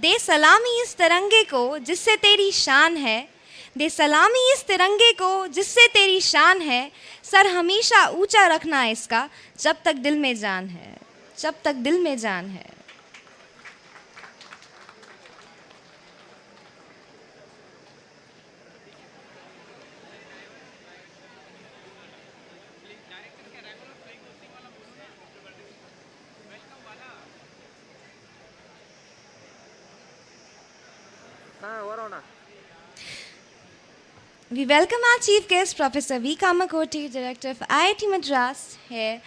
दे सलामी इस तिरंगे को जिससे तेरी शान है, दे सलामी इस तिरंगे को जिससे तेरी शान है, सर हमेशा ऊंचा रखना इसका जब तक दिल में जान है, जब तक दिल में जान है। We welcome our chief guest, Professor V. Kamakoti, Director of IIT Madras, here.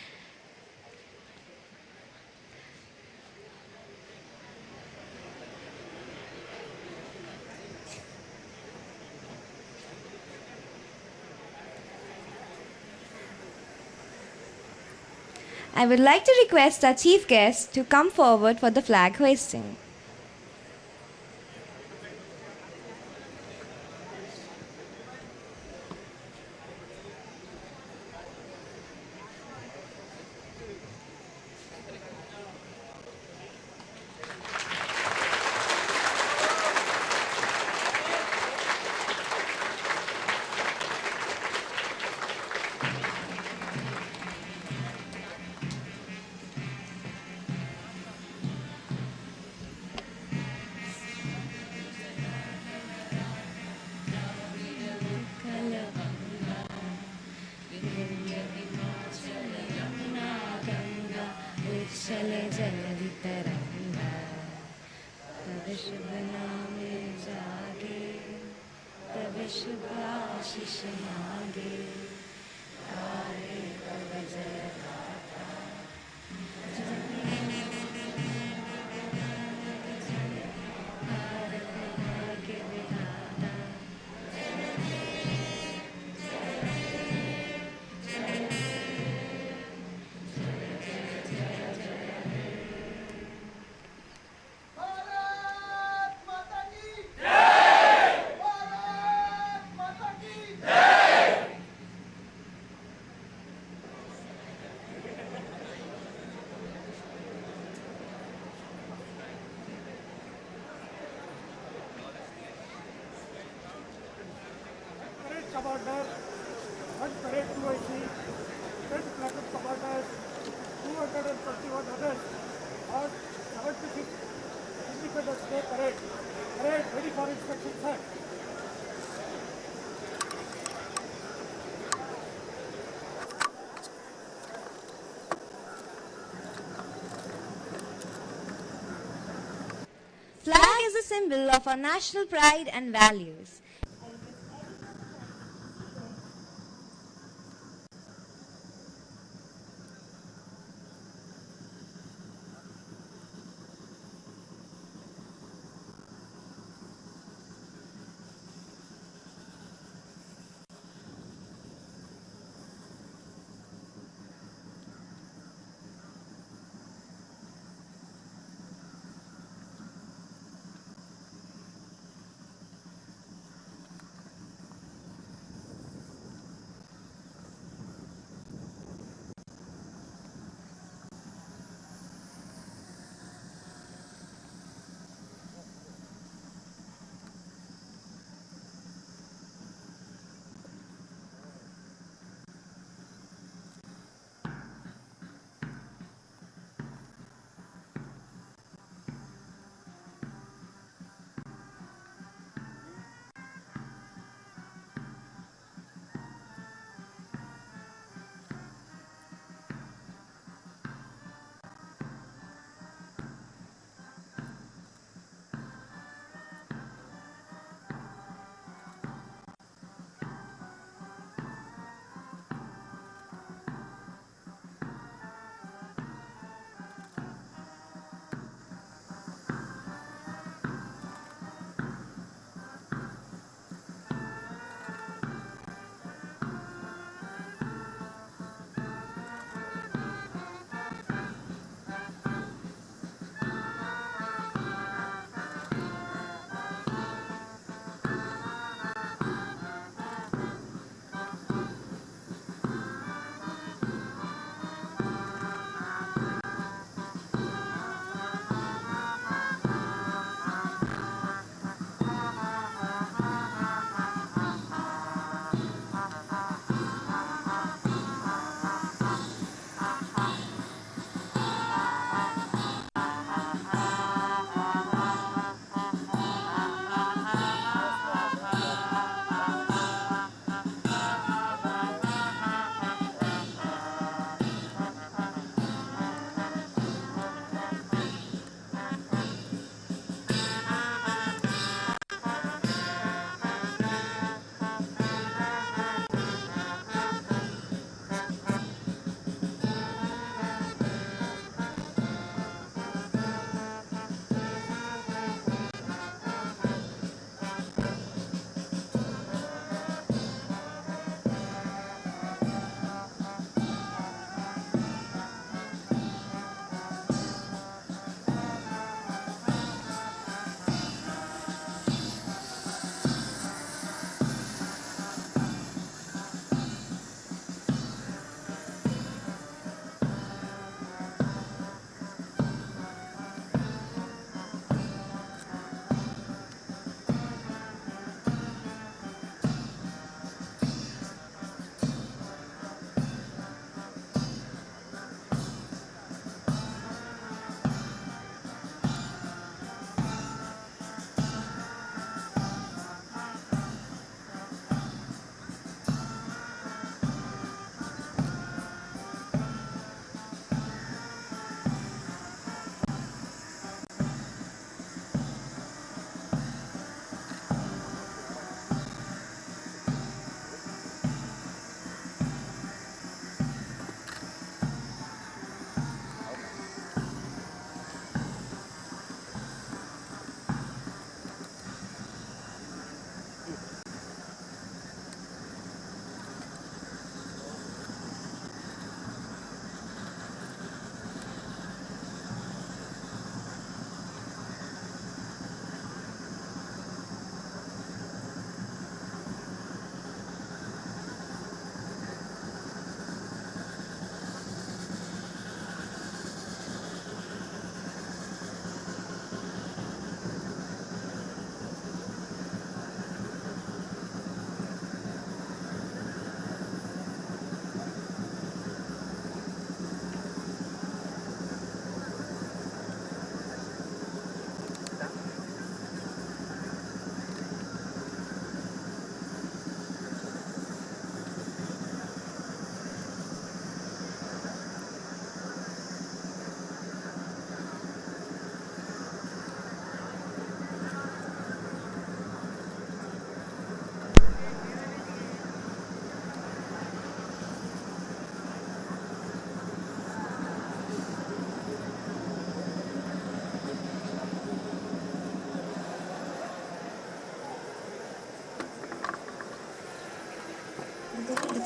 I would like to request our chief guest to come forward for the flag hoisting. चले जलधि तरंगा तब शुभ नामे जागे, तब शुभ आशीष मांगे, गाए तब जय गाथा। भाग्य विधाता Commander, 1 parade 2 IC, 10 platoon commanders, 221 others on 76th Independence Day parade. Parade ready for inspection, sir. Flag is a symbol of our national pride and values.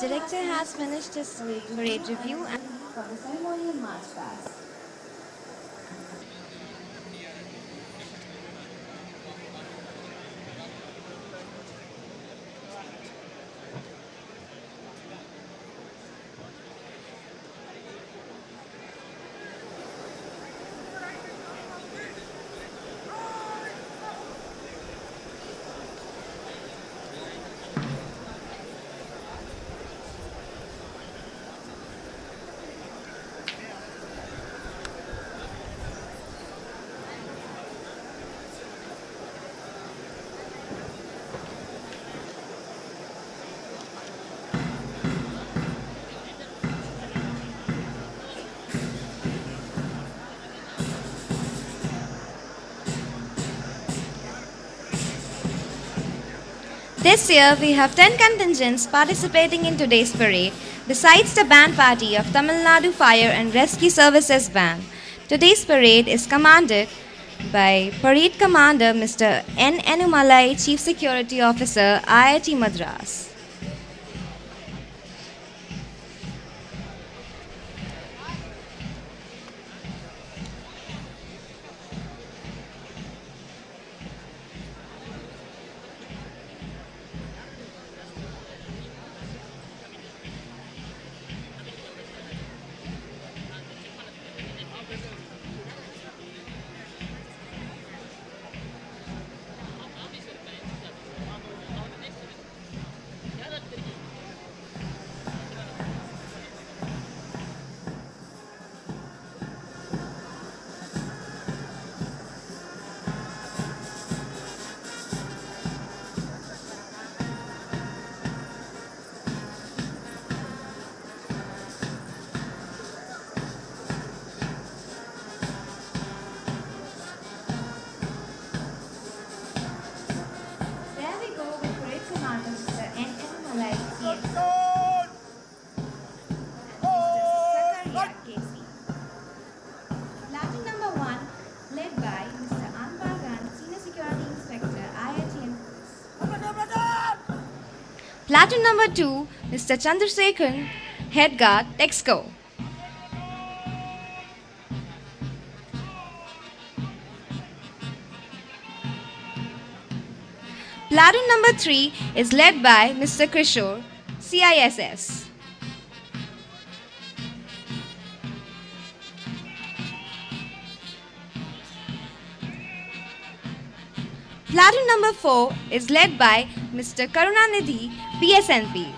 director has finished his parade review and for the ceremonial march past. This year, we have 10 contingents participating in today's parade, besides the band party of Tamil Nadu Fire and Rescue Services Band. Today's parade is commanded by Parade Commander Mr. N. Enumalai, Chief Security Officer, IIT Madras. There we go with Parade Commander Mr. N. Enumalai, CFO. Zakaria KC. Platoon number 1, led by Mr. Anbar Gan, Senior Security Inspector, IITM Police. Platoon number 2, Mr. Chandrasekhan, Head Guard, Texco. Platoon number 3 is led by Mr. Kishore, CISS. Platoon number 4 is led by Mr. Karunanidhi, PSNP.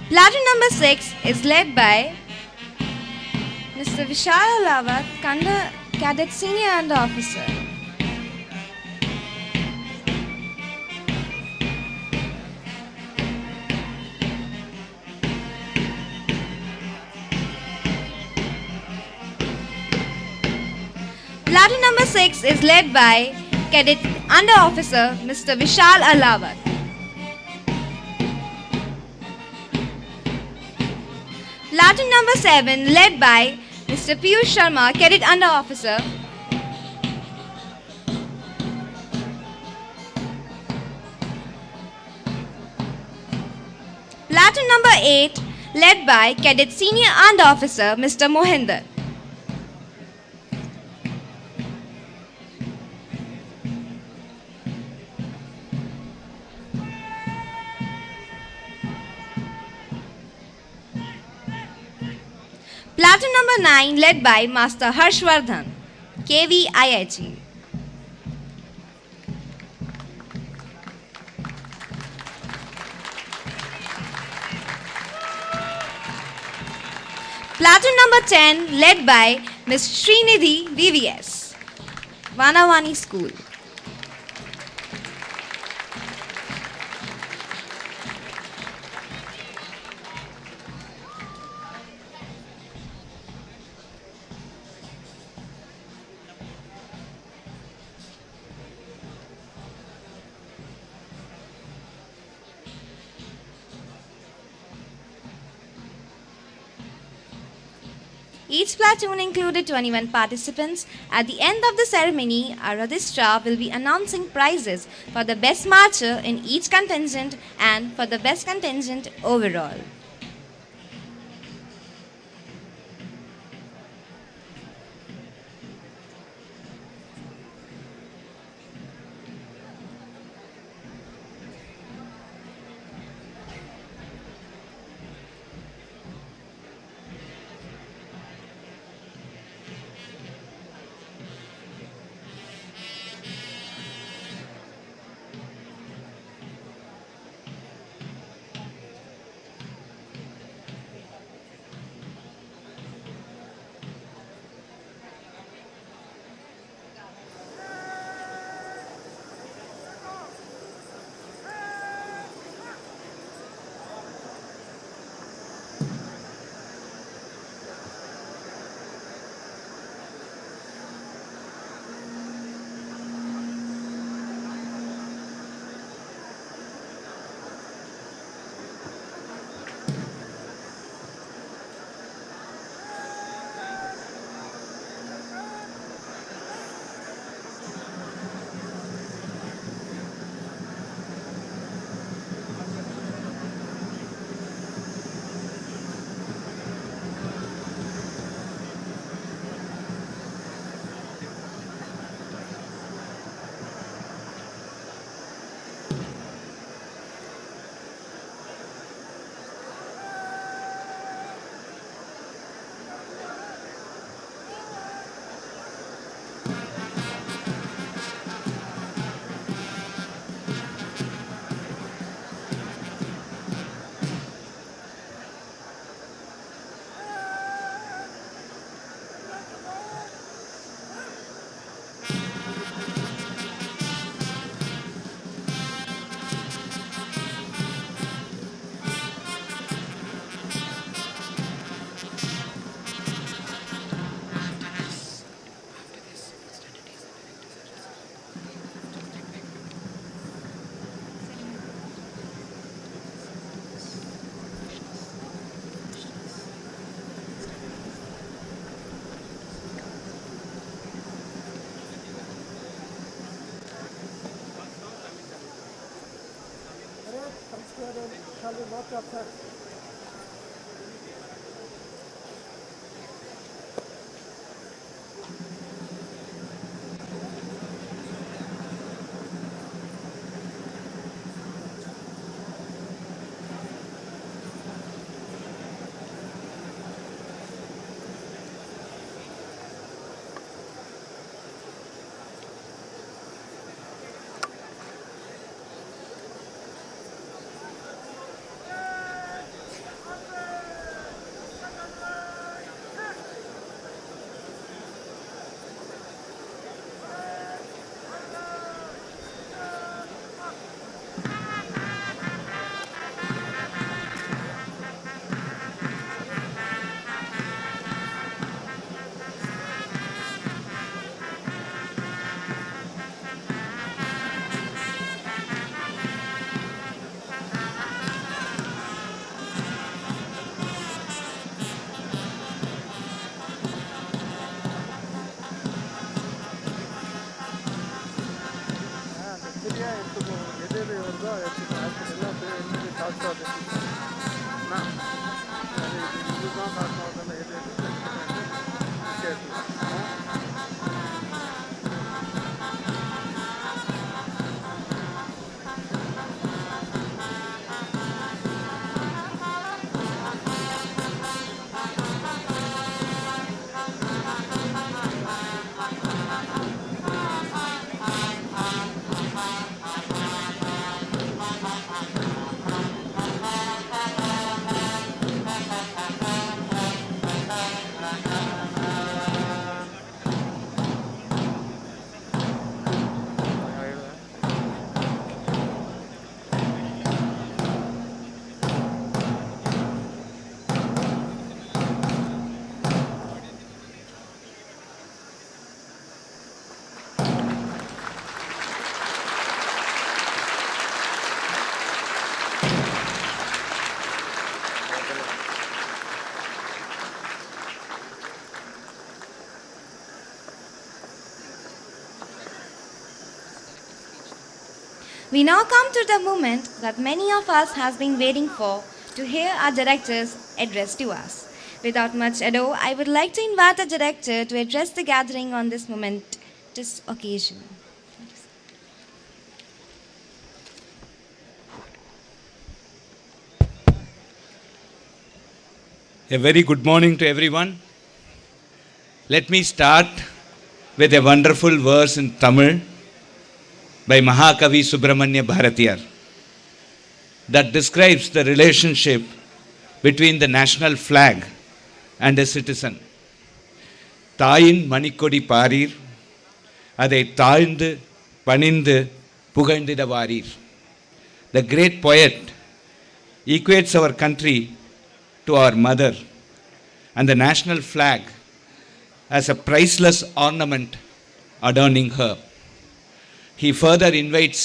Platoon number 6 is led by Mr. Vishal Alawat, Cadet Senior Under Officer. Platoon number 6 is led by Cadet Under Officer Mr. Vishal Alawat. Platoon number 7 led by Mr. Piyush Sharma, Cadet Under Officer. Platoon number 8 led by Cadet Senior Under Officer Mr. Mohinder. Platoon number 9 led by Master Harshvardhan, KVIIG. Platoon number 10 led by Ms. Srinidhi, VVS, Vanavani School. Each platoon included 21 participants. At the end of the ceremony, our registrar will be announcing prizes for the best marcher in each contingent and for the best contingent overall. Shall we march up, sir? We now come to the moment that many of us has been waiting for, to hear our director's address to us. Without much ado, I would like to invite the director to address the gathering on this momentous occasion. A very good morning to everyone. Let me start with a wonderful verse in Tamil by Mahakavi Subramanya Bharatiyar that describes the relationship between the national flag and a citizen. தாயின் மணிக்கொடி பாரீர் அதை தாழ்ந்து பணிந்து புகழ்ந்திட வாரீர். The great poet equates our country to our mother and the national flag as a priceless ornament adorning her. He further invites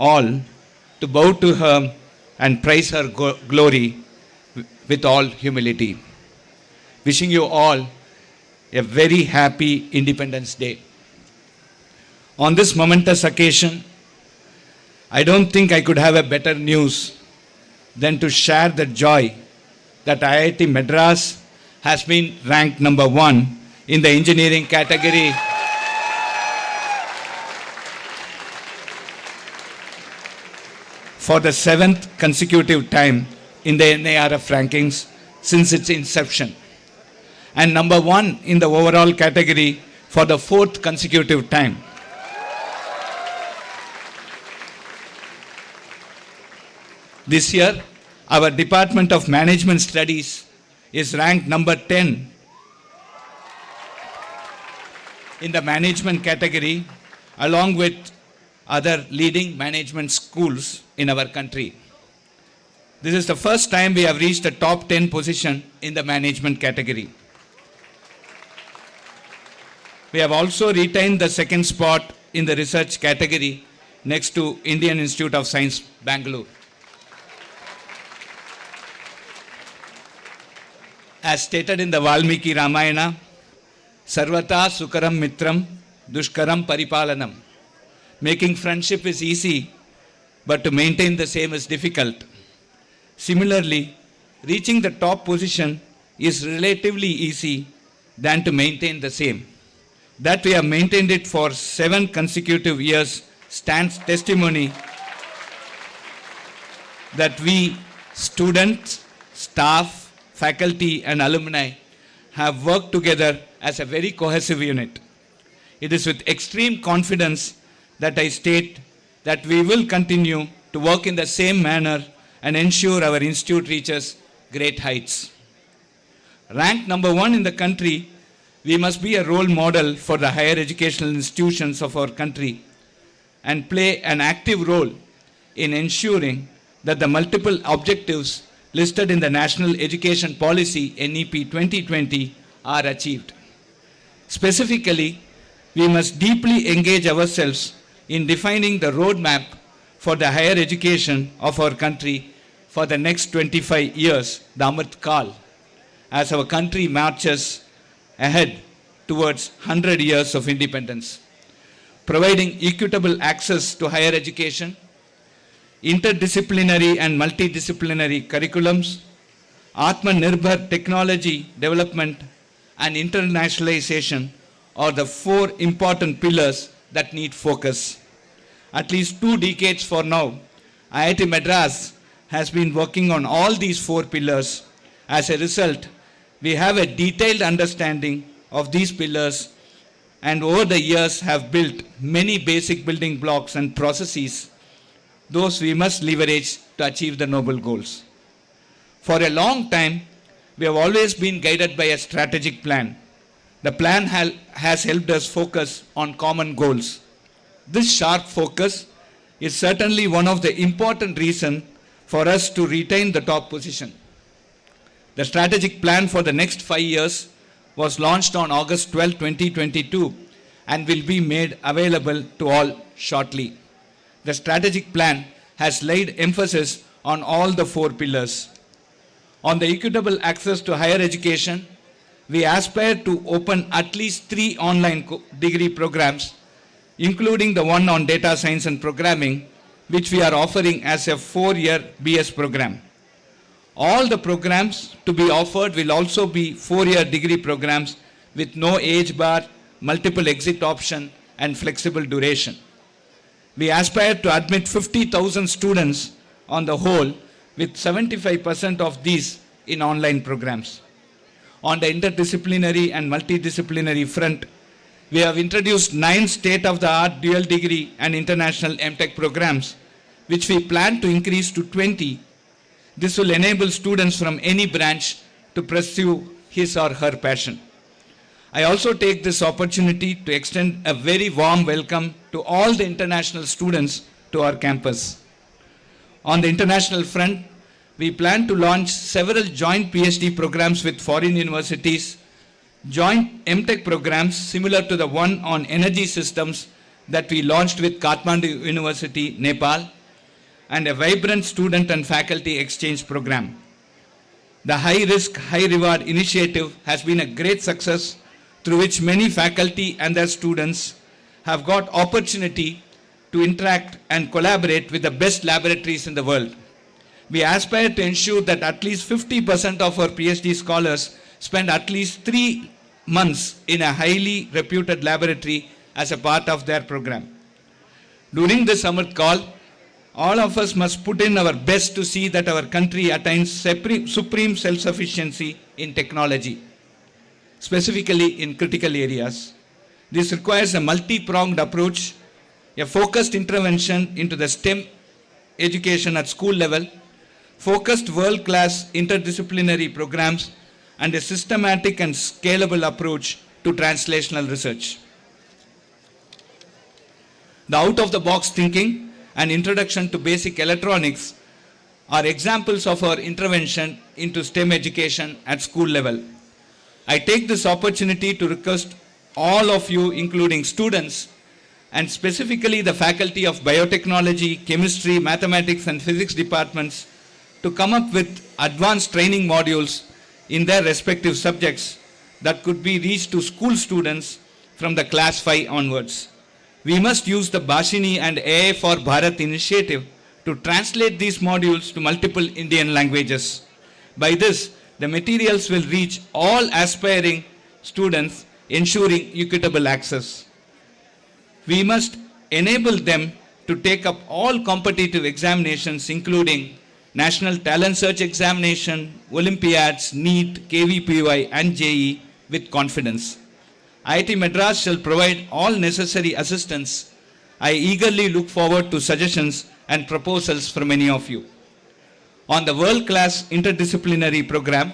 all to bow to her and praise her glory with all humility. Wishing you all a very happy Independence Day. On this momentous occasion, I don't think I could have a better news than to share the joy that IIT Madras has been ranked number 1 in the engineering category for the 7th consecutive time in the NIRF rankings since its inception, and number 1 in the overall category for the 4th consecutive time. This year, our Department of Management Studies is ranked number 10 in the management category, along with other leading management schools in our country. This is the first time we have reached the top 10 position in the management category. We have also retained the second spot in the research category next to Indian Institute of Science, Bangalore. As stated in the Valmiki Ramayana, Sarvata Sukaram Mitram Dushkaram Paripalanam. Making friendship is easy, but to maintain the same is difficult. Similarly, reaching the top position is relatively easy than to maintain the same. That we have maintained it for 7 consecutive years stands testimony that we students, staff, faculty and alumni have worked together as a very cohesive unit. It is with extreme confidence that I state that we will continue to work in the same manner and ensure our institute reaches great heights. Ranked number 1 in the country, we must be a role model for the higher educational institutions of our country and play an active role in ensuring that the multiple objectives listed in the National Education Policy NEP 2020 are achieved. Specifically, we must deeply engage ourselves in defining the roadmap for the higher education of our country for the next 25 years, the Amrit Kal, as our country marches ahead towards 100 years of independence. Providing equitable access to higher education, interdisciplinary and multidisciplinary curriculums, Atmanirbhar technology development and internationalization are the 4 important pillars that need focus. At least 2 decades for now, IIT Madras has been working on all these 4 pillars. As a result, we have a detailed understanding of these pillars and over the years have built many basic building blocks and processes those we must leverage to achieve the noble goals. For a long time, we have always been guided by a strategic plan. The plan has helped us focus on common goals. This sharp focus is certainly one of the important reasons for us to retain the top position. The strategic plan for the next 5 years was launched on August 12, 2022 and will be made available to all shortly. The strategic plan has laid emphasis on all the 4 pillars. On the equitable access to higher education, we aspire to open at least 3 online degree programs, including the one on data science and programming, which we are offering as a 4-year BS program. All the programs to be offered will also be 4-year degree programs with no age bar, multiple exit option, and flexible duration. We aspire to admit 50,000 students on the whole, with 75% of these in online programs. On the interdisciplinary and multidisciplinary front, we have introduced 9 state-of-the-art dual degree and international MTech programs, which we plan to increase to 20. This will enable students from any branch to pursue his or her passion. I also take this opportunity to extend a very warm welcome to all the international students to our campus. On the international front, we plan to launch several joint PhD programs with foreign universities, joint MTech programs similar to the one on energy systems that we launched with Kathmandu University, Nepal, and a vibrant student and faculty exchange program. The High Risk, High Reward initiative has been a great success, through which many faculty and their students have got opportunity to interact and collaborate with the best laboratories in the world. We aspire to ensure that at least 50% of our PhD scholars spend at least 3 months in a highly reputed laboratory as a part of their program. During this Amrit call, all of us must put in our best to see that our country attains supreme self-sufficiency in technology, specifically in critical areas. This requires a multi-pronged approach, a focused intervention into the STEM education at school level, focused world-class interdisciplinary programs, and a systematic and scalable approach to translational research. The out-of-the-box thinking and introduction to basic electronics are examples of our intervention into STEM education at school level. I take this opportunity to request all of you, including students, and specifically the faculty of biotechnology, chemistry, mathematics, and physics departments, to come up with advanced training modules in their respective subjects that could be reached to school students from the class 5 onwards. We must use the Bhashini and AI for Bharat initiative to translate these modules to multiple Indian languages. By this, the materials will reach all aspiring students, ensuring equitable access. We must enable them to take up all competitive examinations, including National Talent Search Examination, Olympiads, NEET, KVPY, and JEE with confidence. IIT Madras shall provide all necessary assistance. I eagerly look forward to suggestions and proposals from any of you. On the world-class interdisciplinary program,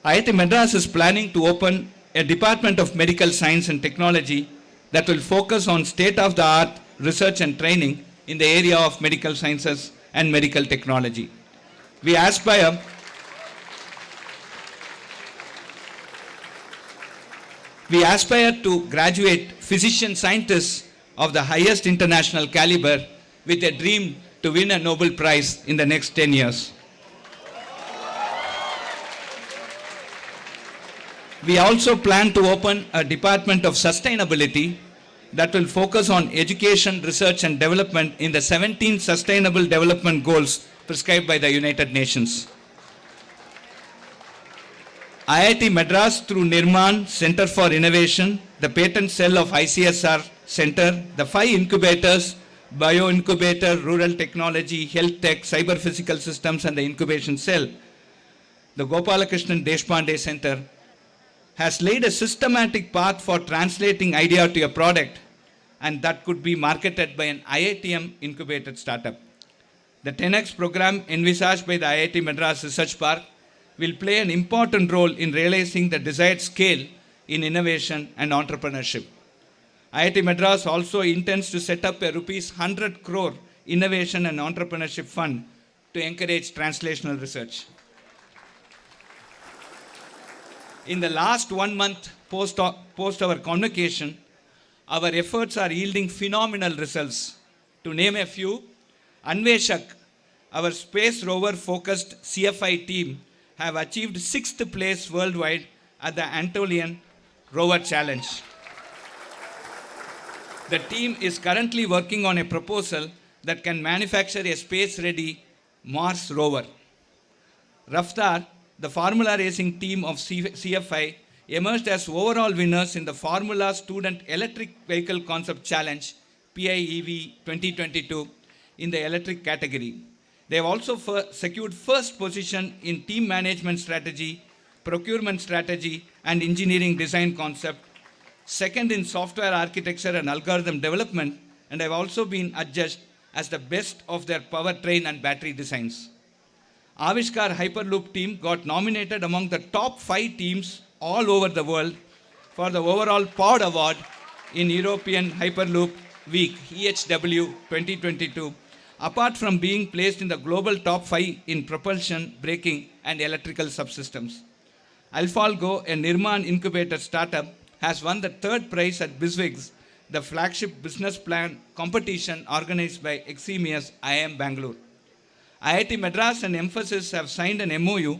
IIT Madras is planning to open a Department of Medical Science and Technology that will focus on state-of-the-art research and training in the area of medical sciences and medical technology. We aspire to graduate physician scientists of the highest international caliber with a dream to win a Nobel Prize in the next 10 years. We also plan to open a Department of Sustainability that will focus on education, research, and development in the 17 Sustainable Development Goals prescribed by the United Nations. IIT Madras, through Nirman Center for Innovation, the patent cell of ICSR Center, the 5 incubators, Bio Incubator, Rural Technology, Health Tech, Cyber Physical Systems, and the Incubation Cell, the Gopalakrishnan Deshpande Center, has laid a systematic path for translating idea to a product, and that could be marketed by an IITM incubated startup. The 10X program envisaged by the IIT Madras Research Park will play an important role in realizing the desired scale in innovation and entrepreneurship. IIT Madras also intends to set up a rupees 100 crore innovation and entrepreneurship fund to encourage translational research. In the last 1 month post our convocation, our efforts are yielding phenomenal results. To name a few, Anveshak, our space rover focused CFI team, have achieved 6th place worldwide at the Anatolian Rover Challenge. The team is currently working on a proposal that can manufacture a space-ready Mars rover. Raftar, the Formula racing team of CFI, emerged as overall winners in the Formula Student Electric Vehicle Concept Challenge, PIEV 2022, in the electric category. They have also secured first position in team management strategy, procurement strategy, and engineering design concept, second in software architecture and algorithm development, and have also been adjudged as the best of their powertrain and battery designs. Avishkar Hyperloop team got nominated among the top 5 teams all over the world for the overall POD award in European Hyperloop Week, EHW 2022, apart from being placed in the global top 5 in propulsion, braking, and electrical subsystems. AlphaGo, a Nirman incubator startup, has won the 3rd prize at BizWigs, the flagship business plan competition organized by Eximius IIM Bangalore. IIT Madras and Mphasis have signed an MOU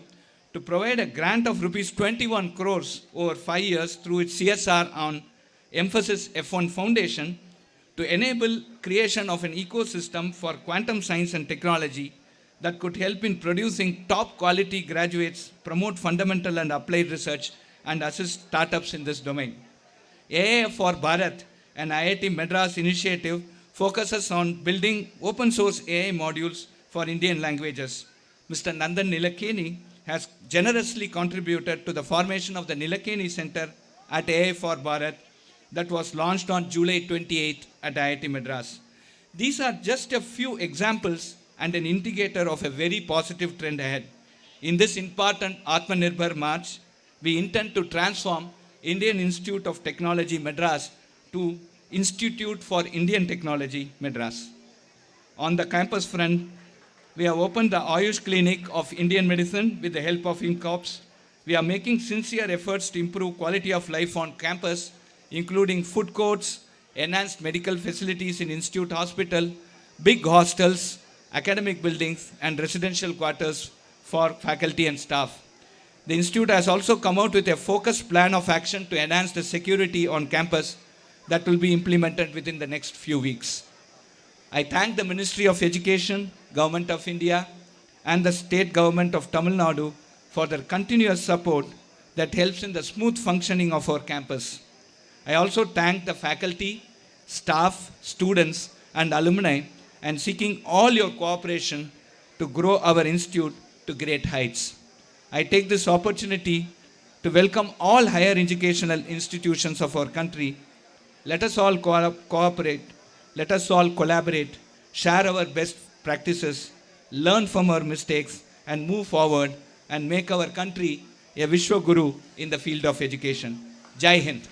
to provide a grant of rupees 21 crores over 5 years through its CSR on Mphasis F1 Foundation to enable creation of an ecosystem for quantum science and technology that could help in producing top quality graduates, promote fundamental and applied research, and assist startups in this domain. AI for Bharat, an IIT Madras initiative, focuses on building open source AI modules for Indian languages. Mr. Nandan Nilekani has generously contributed to the formation of the Nilekani Center at AI for Bharat that was launched on July 28 at IIT Madras. These are just a few examples and an indicator of a very positive trend ahead. In this important Atmanirbhar March, we intend to transform Indian Institute of Technology Madras to Institute for Indian Technology Madras. On the campus front, we have opened the Ayush Clinic of Indian Medicine with the help of INCOPS. We are making sincere efforts to improve quality of life on campus, including food courts, enhanced medical facilities in Institute Hospital, big hostels, academic buildings, and residential quarters for faculty and staff. The Institute has also come out with a focused plan of action to enhance the security on campus that will be implemented within the next few weeks. I thank the Ministry of Education, Government of India, and the State Government of Tamil Nadu for their continuous support that helps in the smooth functioning of our campus. I also thank the faculty, staff, students, and alumni, and seeking all your cooperation to grow our institute to great heights. I take this opportunity to welcome all higher educational institutions of our country. Let us all cooperate. Let us all collaborate, share our best practices, learn from our mistakes, and move forward and make our country a Vishwa Guru in the field of education. Jai Hind.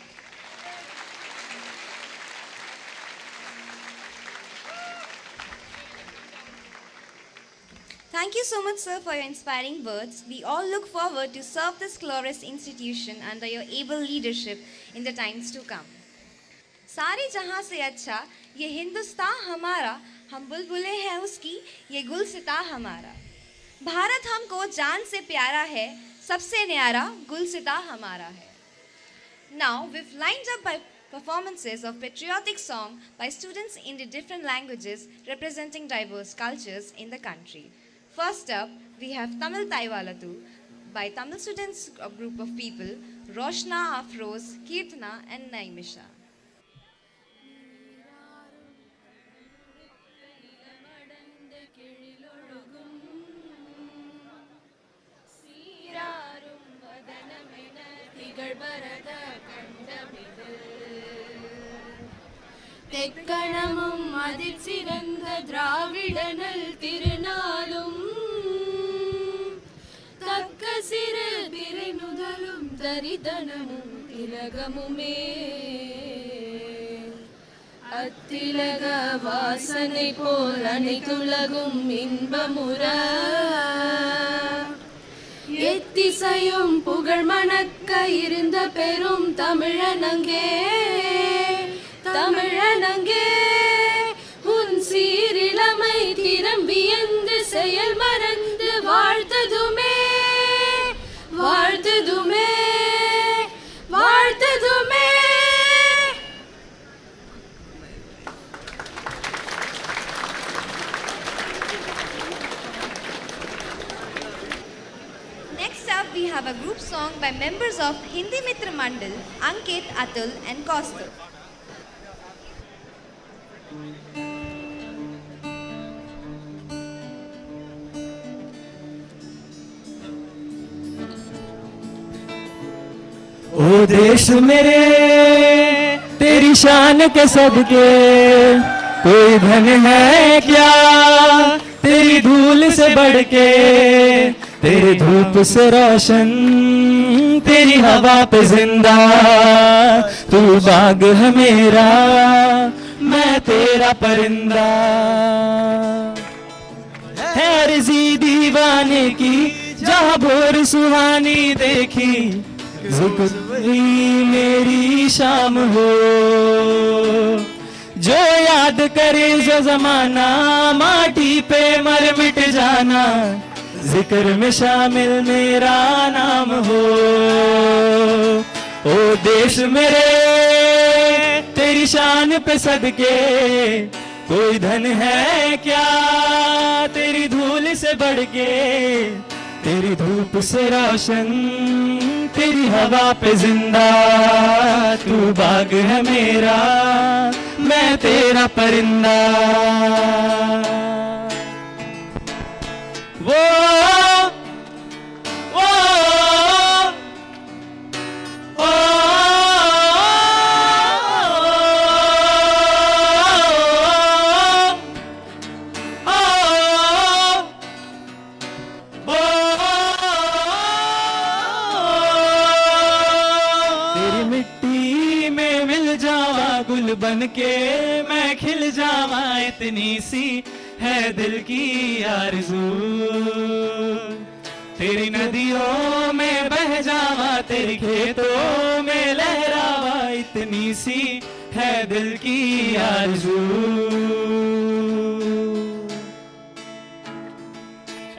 Thank you so much, sir, for your inspiring words. We all look forward to serve this glorious institution under your able leadership in the times to come. सारे जहां से अच्छा ये हिंदुस्तान हमारा, हम बुलबुलें हैं उसकी, ये गुलसिता हमारा. भारत हमको जान से प्यारा है, सबसे न्यारा गुलसिता हमारा है. Now we've lined up by performances of patriotic song by students in the different languages representing diverse cultures in the country. First up, we have Tamil Taivalatu by Tamil students, a group of people, Roshna, Afroz, Kirtana, and Naimisha. தெக்கணமும் அதிர்சிறந்த திராவிடனல் திருநாளும் தக்க சிறு பிறை முதலும் தரிதனமும் திலகமுமே அத்திலக வாசனை போல் அனைத்துலகும் இன்பமுற எத்திசையும் புகழ் மணக்க இருந்த பெரும் தமிழனங்கே தமிழனங்கே உன் சீரிழமை திரும்பியந்து செயல் மறந்து வாழ்த்ததுமே வாழ்த்ததுமே வாழ்த்ததுமே. we have a group song by members of Hindi Mitra Mandal, Ankit, Atul and Kaustav. ओ देश मेरे तेरी शान के सदके कोई धन है क्या तेरी धूल से बढ़ के, तेरे धूप से रोशन तेरी हवा पे जिंदा, तू बाग है मेरा मैं तेरा परिंदा। है अर्जी दीवाने की जहाँ भोर सुहानी देखी, ज़िक्र मेरी शाम हो, जो याद करे जो जमाना माटी पे मर मिट जाना, जिक्र में शामिल मेरा नाम हो। ओ देश मेरे तेरी शान पे सदके कोई धन है क्या तेरी धूल से बढ़ के, तेरी धूप से रोशन तेरी हवा पे जिंदा, तू बाग है मेरा मैं तेरा परिंदा। वो वो ओ तेरी मिट्टी में मिल जावा गुल बन के मैं खिल जावा, इतनी सी है दिल की आरज़ू। तेरी नदियों में बह जावा तेरे खेतों में लहरावा, इतनी सी है दिल की आरज़ू।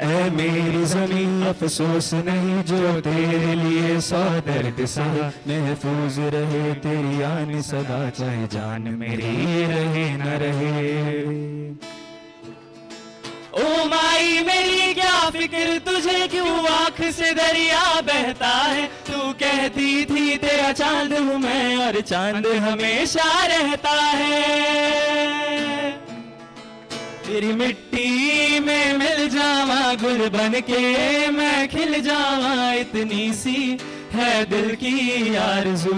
ऐ मेरी ज़मीन अफसोस नहीं जो तेरे लिए सौ दर्द सहा, महफूज रहे तेरी आन सदा चाहे जान मेरी रहे न रहे। ओ माई मेरी क्या फिक्र तुझे क्यों आँख से दरिया बहता है, तू कहती थी तेरा चांद हूँ मैं और चांद हमेशा रहता है। तेरी मिट्टी में मिल जावा गुल बन के मैं खिल जावा, इतनी सी है दिल की आरज़ू।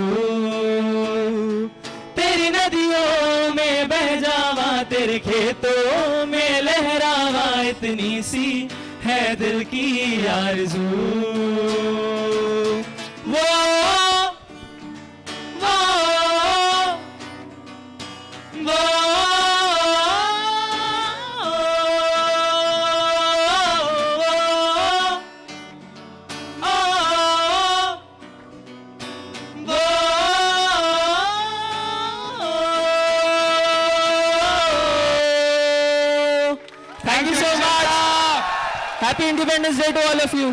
तेरी नदियों में बह जावा तेरे खेतों में लहरावा, इतनी सी है दिल की आरज़ू। वो वो वो Thank you so much. Happy Independence Day to all of you.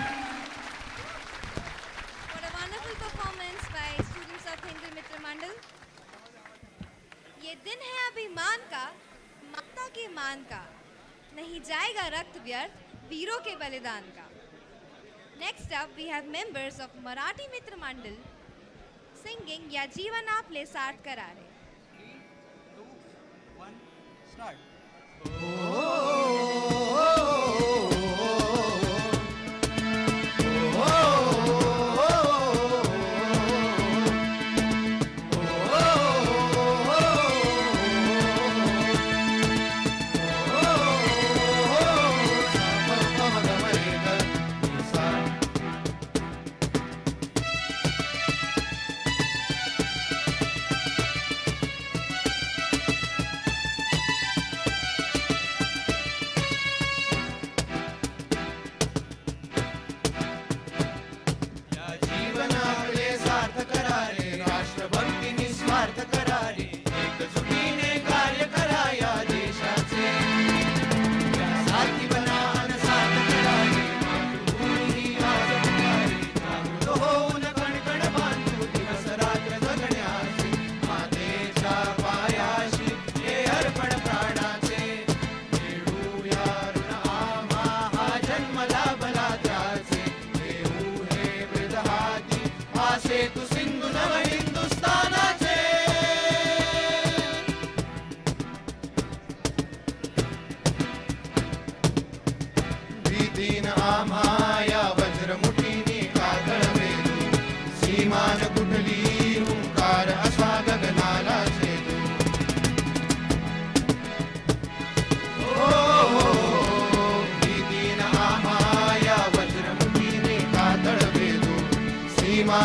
What a wonderful performance by students of Hindi Mitra Mandal. ये दिन है अभिमान का, माता के मान का, नहीं जाएगा रक्त व्यर्थ वीरों के बलिदान का. Next up we have members of Marathi Mitra Mandal singing या जीवन आप ले साथ करारे.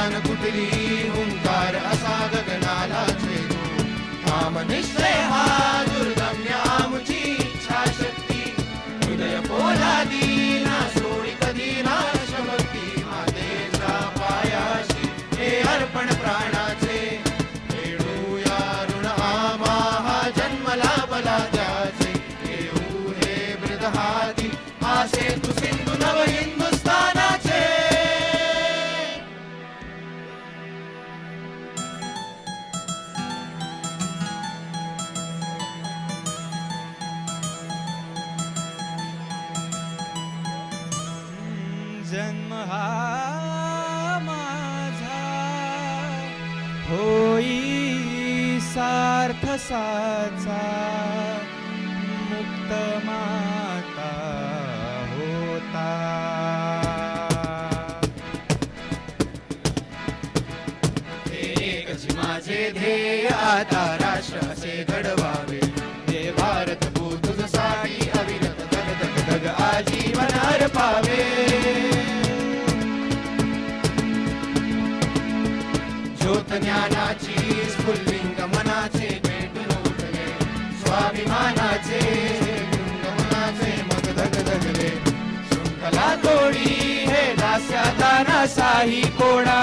मान कुठली हुंकार असा गगनाला छेदू थांब निश्चय हा दुर्गम्य आमुची इच्छा शक्ती हृदय पोलादी ना सोडी कधी नाश भक्ती मातेच्या पायाशी हे अर्पण प्राणाचे खेळूया ऋण आम्हा हा जन्मला बला त्याचे घेऊ हे वृद्ध हाती आसे तू सिंधू नव हिंदुस्थानाचे जन्म हा माझा होई सार्थ साचा मुक्त माता होता एकच माझे ध्येय आता राष्ट्र असे घडवावे हे भारत तुझसाठी अविरत दग दग दग आजीवन अर्पावे ज्योत ज्ञानाची स्फुल्लिंग मनाचे पेटून उठले स्वाभिमानाचे लिंग मनाचे मग धग धगले शृंखला तोडी हे दास्याचा नासाही कोणा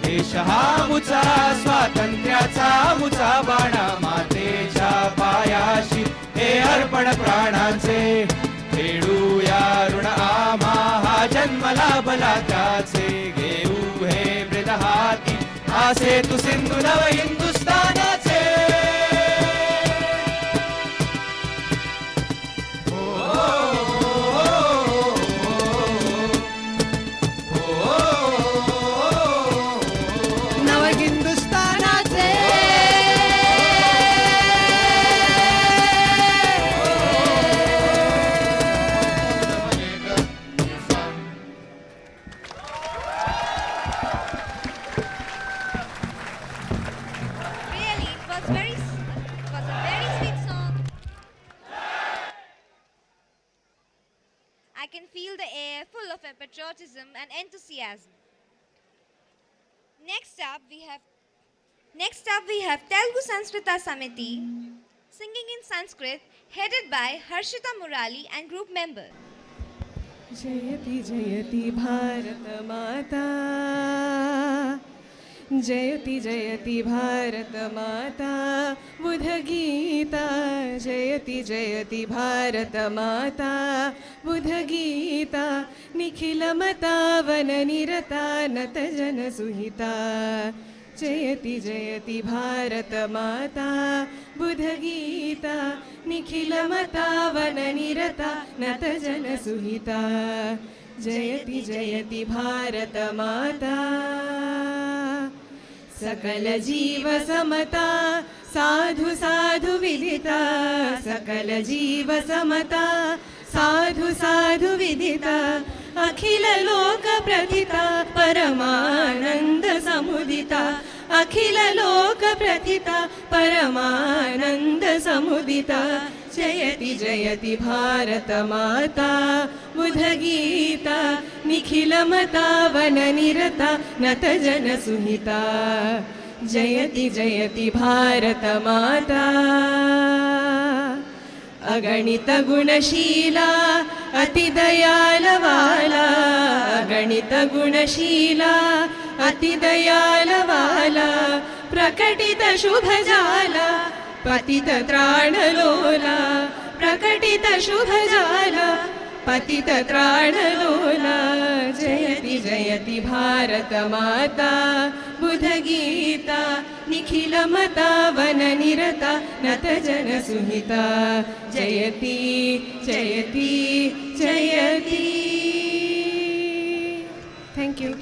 देश हा मुचा स्वातंत्र्याचा मुचा बाणा मातेच्या पायाशी हे अर्पण प्राणाचे खेळूया ऋण आम्हा हा जन्मला बला त्याचे घेऊ हे मृद हाती आसे तू सिंधू नव हिंदुस्थानाचे नव हिंदुस्थानाचे Really, it was a very sweet song. I can feel the air full of patriotism and enthusiasm. Next up we have Telugu Sanskrita Samiti singing in Sanskrit, headed by Harshita Murali and group member. जयति जयति भारत माता जयति जयति भारत माता बुध गीता जयति जयति भारत माता बुध गीता निखिल मता वन निरता नत जन सुहिता जयति जयति भारत माता बुध गीता निखिल मता वन निरता नत जन सुहिता जयति जयति भारत माता सकल जीव समता साधु साधु विदिता सकल जीव समता साधु साधु विदिता अखिल लोक प्रथिता परमानंद समुदिता अखिल लोक प्रथिता परमानंद समुदिता जयति जयति भारत माता बुध गीता निखिल मता वन निरता नत जन सुहिता जयति जयति भारत माता अगणित गुणशीला अति दयाल वाला अगणित गुणशीला अति दयाल वाला प्रकटित शुभ जाला पतित त्राण लोला प्रकटित शुभ जाला पतित त्राण लोला जयति जयति भारत माता बुध गीता निखिल मता वन निरता नत जन सुहिता जयति जयति जयति thank you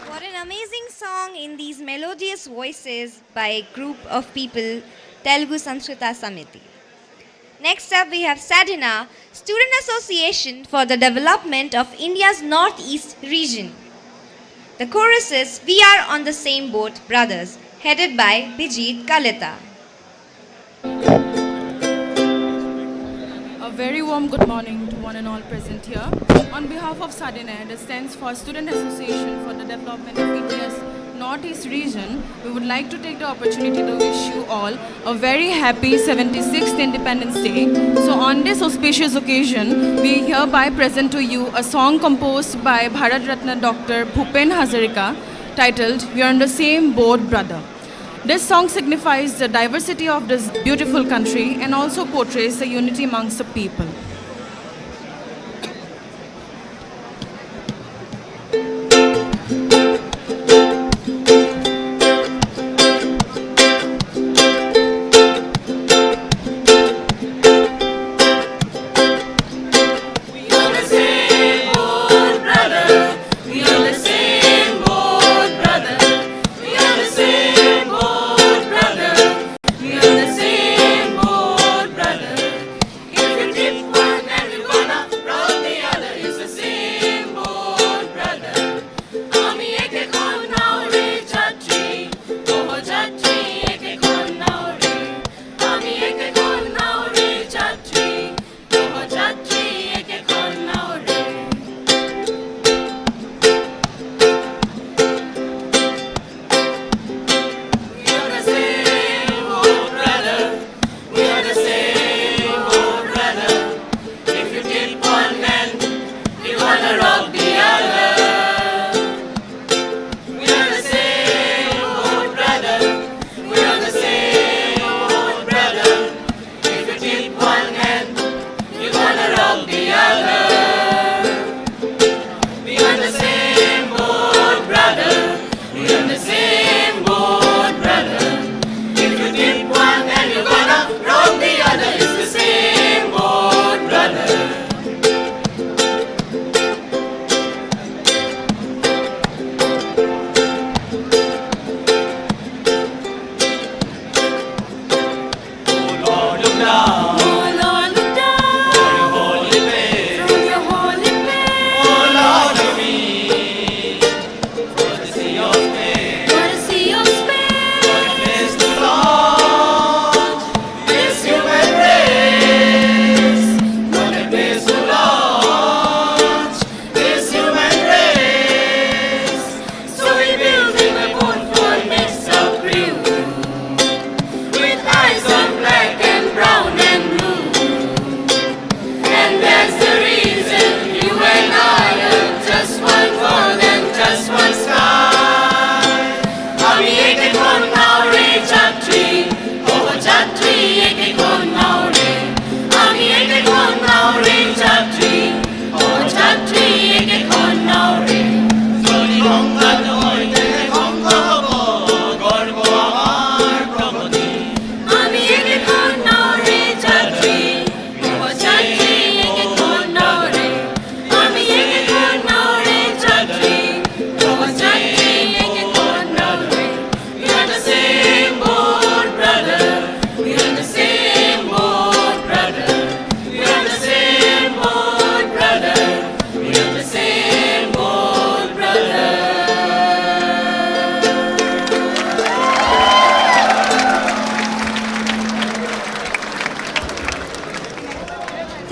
What an amazing song in these melodious voices by a group of people, Telugu Sanskrita Samiti. Next up we have Sadhana, Student Association for the Development of India's Northeast region. The chorus is We Are on the Same Boat, Brothers, headed by Bijit Kalita. A very warm good morning to one and all present here. On behalf of SADINAI, that stands for Student Association for the Development of India's Northeast region, we would like to take the opportunity to wish you all a very happy 76th Independence Day. So on this auspicious occasion, we hereby present to you a song composed by Bharat Ratna Dr. Bhupen Hazarika titled "We Are on the Same Boat, Brother." This song signifies the diversity of this beautiful country and also portrays the unity amongst the people.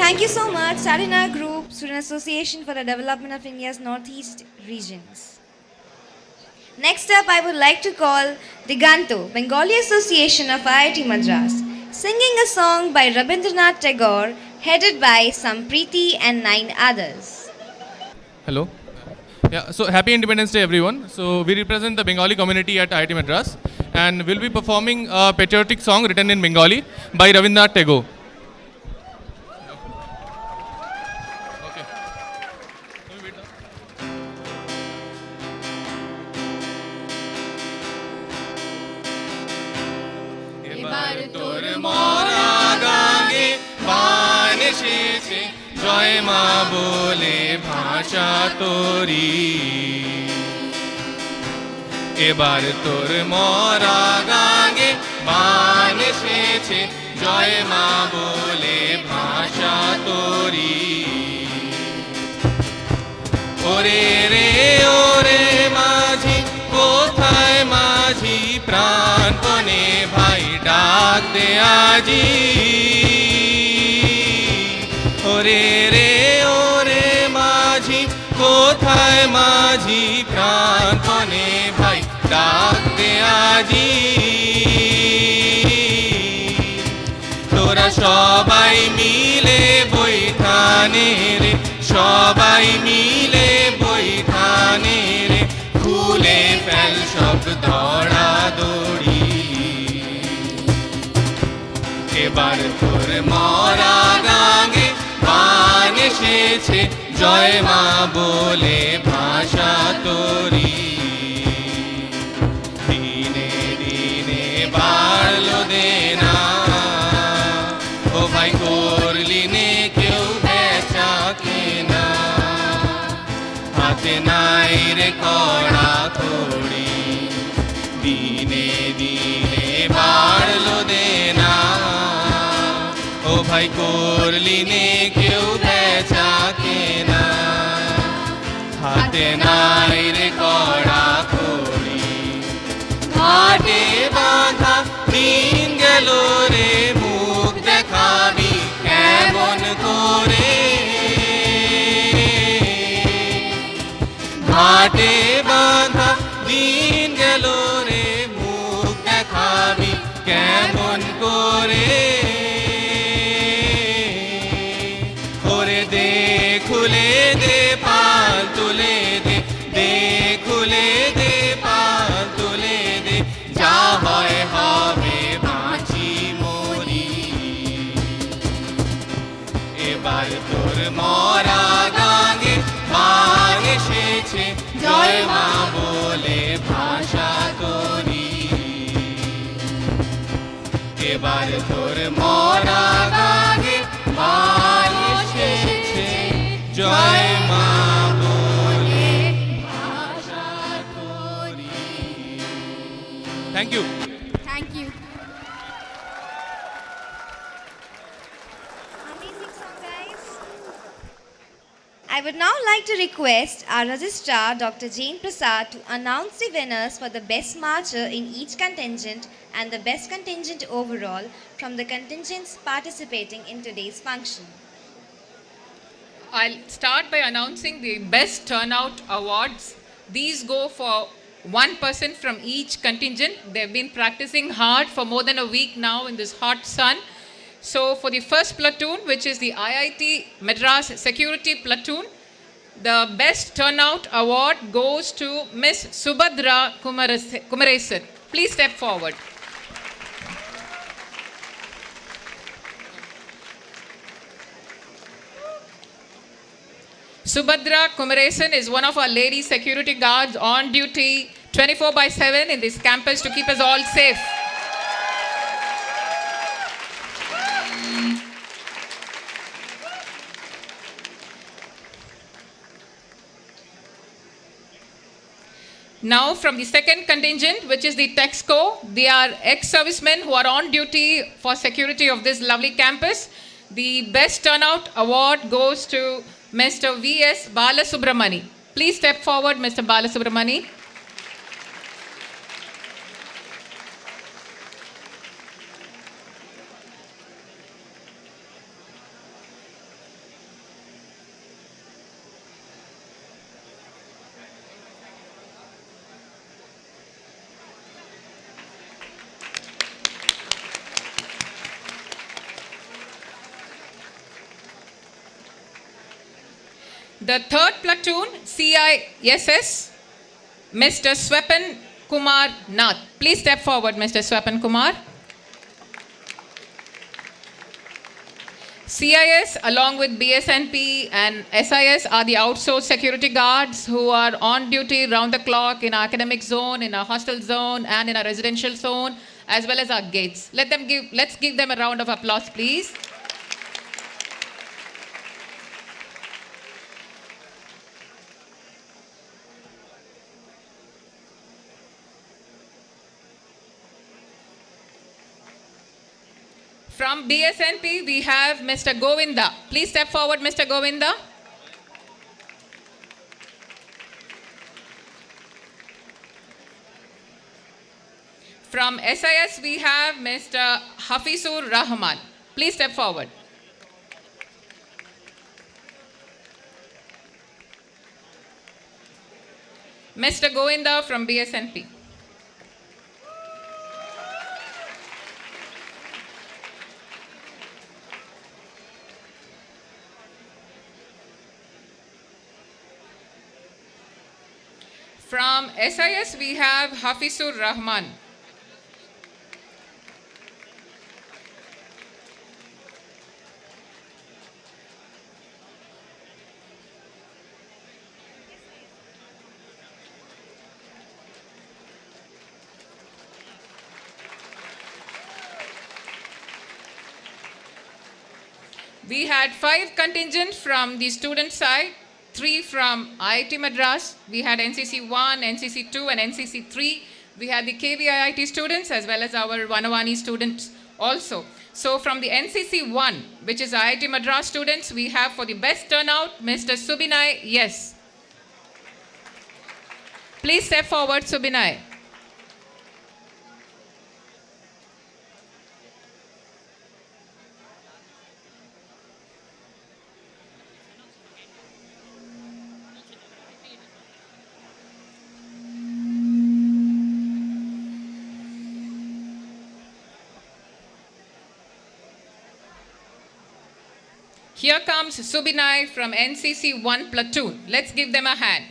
Thank you so much, SADINAI Group, Student Association for the Development of India's Northeast regions. Next up, I would like to call Diganto, Bengali Association of IIT Madras, singing a song by Rabindranath Tagore, headed by Sampriti and 9 others. Hello. Yeah, so happy Independence Day, everyone. So we represent the Bengali community at IIT Madras, and we'll be performing a patriotic song written in Bengali by Rabindranath Tagore. জয় মা বলে ভাষা তোরি এবার তোর মরা গাঙ্গে বান এসেছে জয় মা বলে ভাষা তোরি ওরে রে ওরে মাঝি কোথায় মাঝি প্রাণপণে ভাই ডাক দে আজি ওরে মাঝি কোথায় মাঝি প্রাণপণে ভাই ডাক দে আজি তোরা সবাই মিলে বৈঠানে রে সবাই মিলে বৈঠানে রে খুলে ফেল সব দড়াদড়ি এবার তোর মরা গাঙে গান এসেছে জয় মা বলে ভাষা তোরি দিনে দিনে বাড়লো দেনা ও ভাই করলি নে কেউ বেচা কেনা হাতে নাই রে কড়া কড়ি দিনে দিনে বাড়লো দেনা ও ভাই করলি নে কেউ বেচা কেনা হাতে নাই রে কড়া কড়ি ঘাটে বাঁধা দিন গেল রে মুখ দেখাবি কেমন করে ঘাটে বাঁধা দিন গেল রে মুখ দেখাবি কেমন করে ওরে দে খুলে দে পাল তুলে দে খুলে দে পাল তুলে দে যা হয় হবে বাঁচি মরি এবার তোর মরা গাঙে গান এসেছে জয় মা বলে ভাষা তোরি এবার তোর মরা গাঙে গান এসেছে জয় মা বলে ভাষা তোরি thank you Thank you. Amazing song, guys. I would now like to request our registrar, Dr. Jane Prasad, to announce the winners for the best marcher in each contingent and the best contingent overall from the contingents participating in today's function. I'll start by announcing the best turnout awards. These go for one person from each contingent. They've been practicing hard for more than a week now in this hot sun. So for the first platoon, which is the IIT Madras Security Platoon, the best turnout award goes to Miss Subhadra Kumaresan. Please step forward. Subhadra Kumaresan is one of our lady security guards on duty 24/7 in this campus to keep us all safe. Now from the second contingent, which is the Texco, they are ex-servicemen who are on duty for security of this lovely campus. The best turnout award goes to Mr. V.S. Balasubramani. Please step forward, Mr. Balasubramani. The third platoon, CISS, Mr. Swapan Kumar Nath. Please step forward, Mr. Swapan Kumar. CIS, along with BSNP and SIS, are the outsourced security guards who are on duty round the clock in our academic zone, in our hostel zone, and in our residential zone, as well as our gates. Let's give them a round of applause, please. From BSNP, we have Mr. Govinda. Please step forward, Mr. Govinda. From SIS, we have Mr. Hafizur Rahman. Please step forward. Mr. Govinda from BSNP. From SIS, we have Hafizur Rahman. We had 5 contingents from the student side, 3 from IIT Madras. We had NCC 1, NCC 2 and NCC 3. We had the KVIIT students as well as our Vanavani students also. So from the NCC 1, which is IIT Madras students, we have for the best turnout, Mr. Subinay, yes. Please step forward, Subinay. Here comes Subinay from NCC 1 platoon. Let's give them a hand.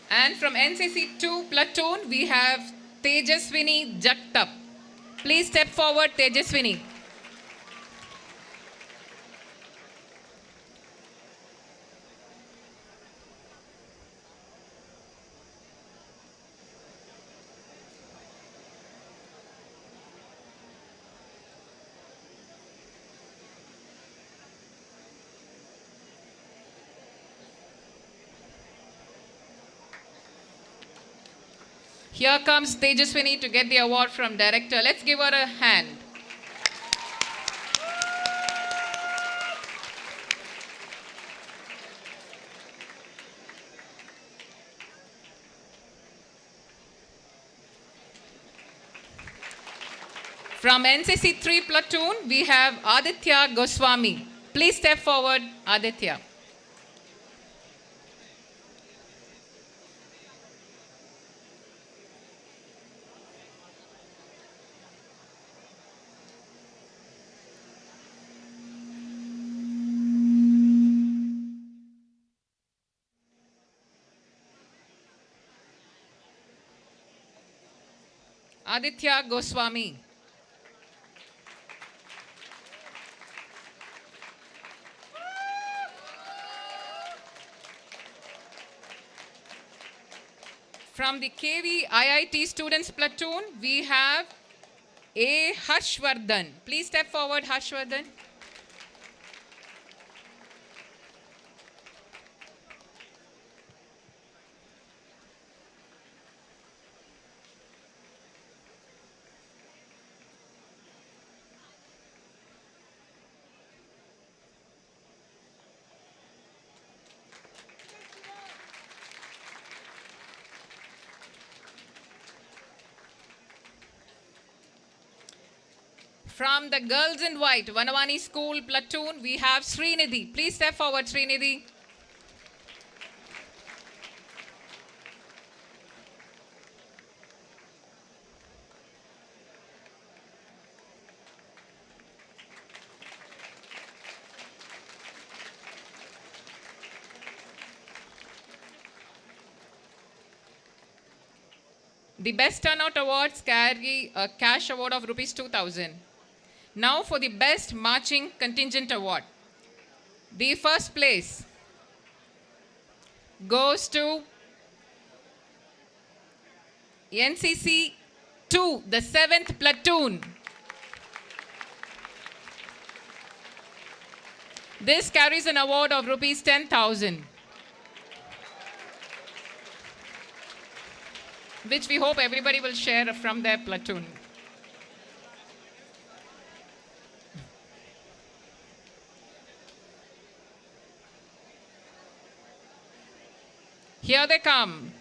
And from NCC 2 platoon, we have Tejaswini Jagtap. Please step forward, Tejaswini. Here comes Tejaswini to get the award from director. Let's give her a hand. From NCC 3 platoon, we have Aditya Goswami. Please step forward, Aditya. Aditya Goswami. From the KV IIT students platoon, we have A. Harshvardhan. Please step forward, Harshvardhan. From the Girls in White, Vanavani School platoon, we have Srinidhi. Please step forward, Srinidhi. The Best Turnout Awards carry a cash award of rupees 2,000. Now for the Best Marching Contingent Award. The first place goes to NCC 2, the 7th platoon. This carries an award of rupees 10,000, which we hope everybody will share from their platoon. Here they come.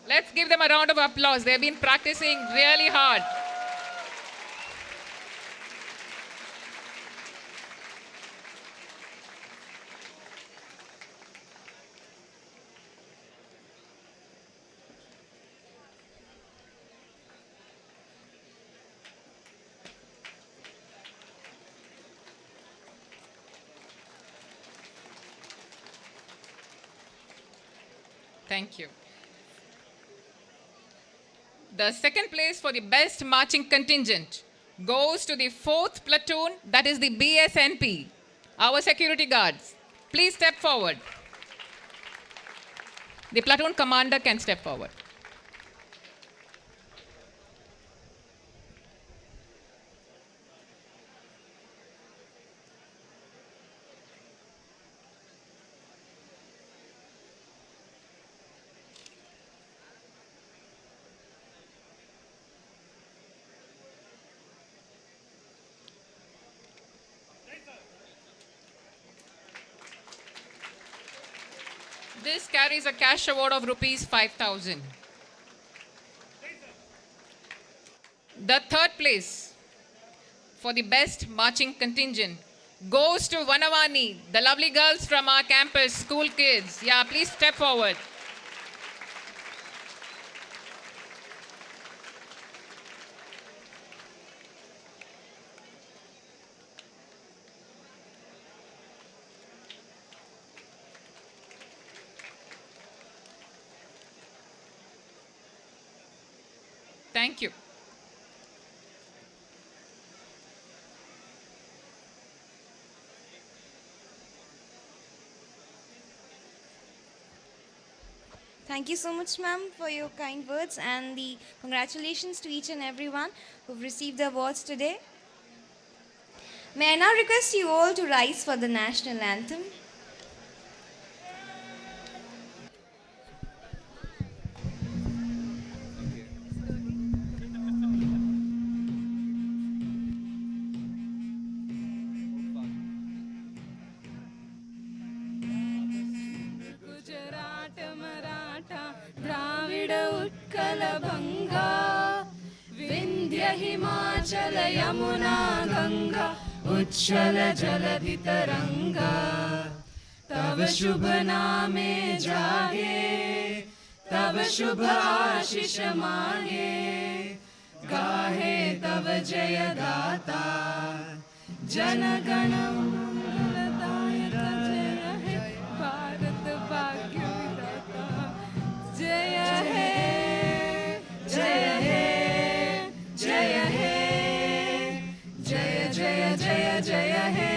Let's give them a round of applause. They've been practicing really hard. Thank you. The second place for the best marching contingent goes to the 4th platoon, that is the BSNP, our security guards. Please step forward. The platoon commander can step forward. This carries a cash award of rupees 5,000. The third place for the best marching contingent goes to Vanavani, the lovely girls from our campus, school kids. Yeah, please step forward. Thank you. Thank you so much, ma'am, for your kind words and the congratulations to each and everyone who've received the awards today. May I now request you all to rise for the national anthem. Gujarat Maratha Dravida Utkala Banga Vindhya Himachala Yamuna Ganga उच्छल जलधि तरंगा तव शुभ नामे जागे तव शुभ आशीष मांगे गाहे तव जय दाता जन गण मंगलदायक जय हे भारत भाग्य विधाता जय हे जय हे जय हे जय जय जय जय हे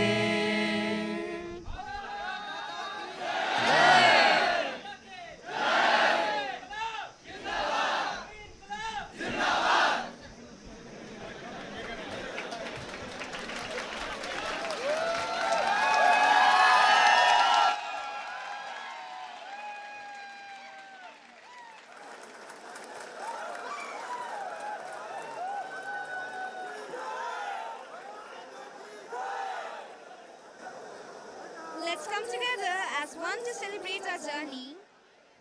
Let's come together as one to celebrate our journey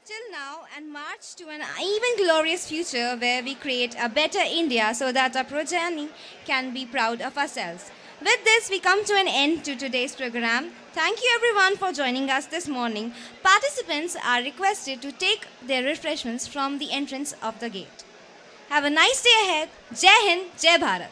till now and march to an even glorious future where we create a better India so that our progeny can be proud of ourselves. With this, we come to an end to today's program. Thank you everyone for joining us this morning. Participants are requested to take their refreshments from the entrance of the gate. Have a nice day ahead. Jai Hind, Jai Bharat.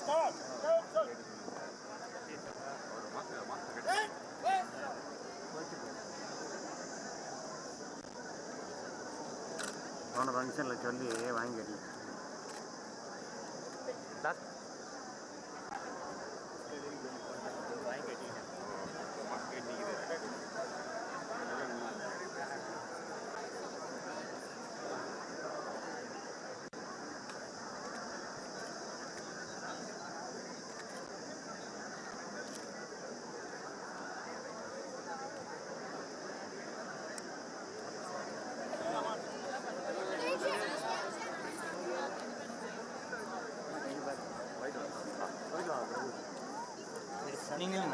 Stop! போன ஃபங்க்ஷனில் சொல்லி வாங்கிடல. நீங்கள்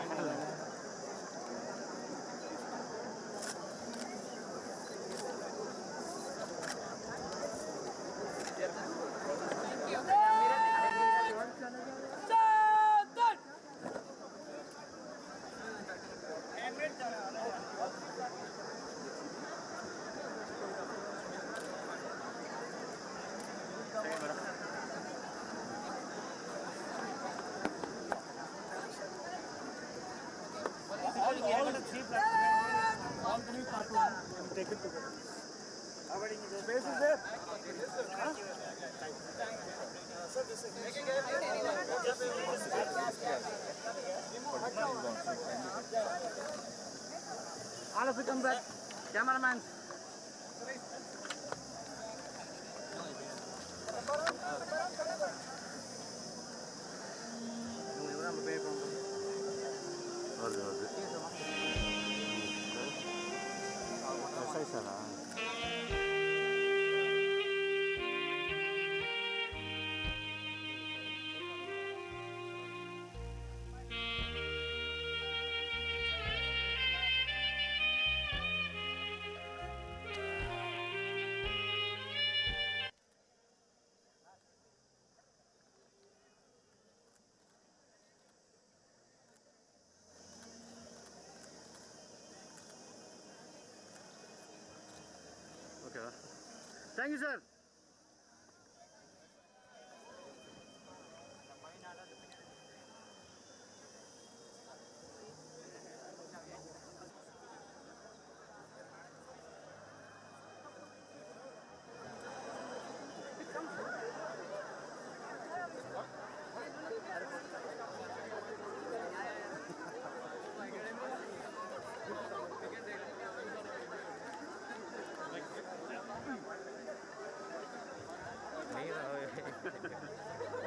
all of you come back, cameraman. Okay. Thank you, sir. नहीं